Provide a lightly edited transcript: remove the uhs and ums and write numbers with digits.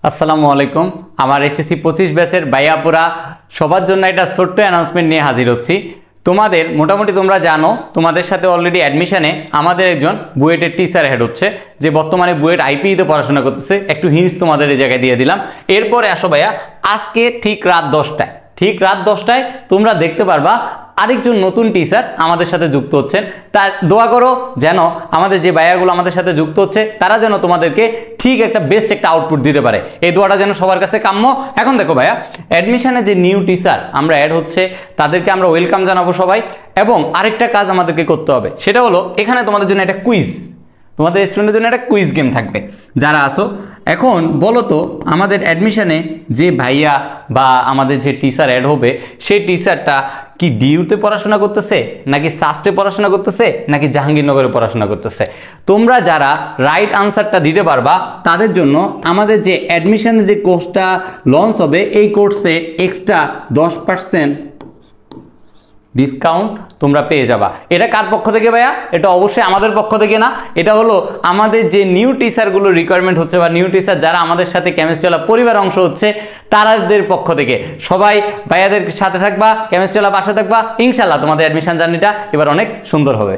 আসসালামু আলাইকুম। আমার এসএসসি 25 ব্যাচের ভাইয়াপুরা সবার জন্য একটা ছোট্ট অ্যানাউন্সমেন্ট নিয়ে হাজির হচ্ছি। তোমাদের মোটামুটি তোমরা জানো, তোমাদের সাথে অলরেডি অ্যাডমিশনে আমাদের একজন বুয়েটের টিচার হেড হচ্ছে, যে বর্তমানে বুয়েট আইপিইতে পড়াশোনা করতেছে। একটু হিন্টস তোমাদের এই জায়গায় দিয়ে দিলাম। এরপরে আসো ভাইয়া, আজকে ঠিক রাত 10টায় তোমরা দেখতে পারবা আরেকজন নতুন টিচার আমাদের সাথে যুক্ত হচ্ছেন। তার দোয়া করো যেন আমাদের যে ভাইয়াগুলো আমাদের সাথে যুক্ত হচ্ছে তারা যেন তোমাদেরকে ঠিক একটা বেস্ট একটা আউটপুট দিতে পারে, এই দোয়াটা যেন সবার কাছে কাম্য। এখন দেখো ভাইয়া, অ্যাডমিশনে যে নিউ টিচার আমরা অ্যাড হচ্ছে তাদেরকে আমরা ওয়েলকাম জানাবো সবাই। এবং আরেকটা কাজ আমাদেরকে করতে হবে, সেটা হলো এখানে তোমাদের জন্য একটা কুইজ, তোমাদের স্টুডেন্টের জন্য একটা কুইজ গেম থাকবে। যারা আসো এখন বলো তো, আমাদের অ্যাডমিশনে যে ভাইয়া বা আমাদের যে টিচার অ্যাড হবে সেই টিচারটা কি ডিইউতে পড়াশোনা করতেছে, নাকি সাস্টে পড়াশোনা করতেছে, নাকি জাহাঙ্গীরনগরে পড়াশোনা করতেছে? তোমরা যারা রাইট আনসারটা দিতে পারবা তাদের জন্য আমাদের যে অ্যাডমিশন যে কোর্সটা লঞ্চ হবে, এই কোর্সে এক্সট্রা 10% ডিসকাউন্ট তোমরা পেয়ে যাবা। এটা কার পক্ষ থেকে ভাইয়া? এটা অবশ্যই আমাদের পক্ষ থেকে না, এটা হলো আমাদের যে নিউ টিচারগুলো রিকোয়ারমেন্ট হচ্ছে বা নিউ টিচার যারা আমাদের সাথে কেমিস্ট্রিওয়ালা পরিবার অংশ হচ্ছে তাদের পক্ষ থেকে। সবাই ভাইয়াদের সাথে থাকবা, কেমিস্ট্রিওয়ালা পাশে থাকবা, ইনশাল্লাহ তোমাদের অ্যাডমিশন জার্নিটা এবার অনেক সুন্দর হবে।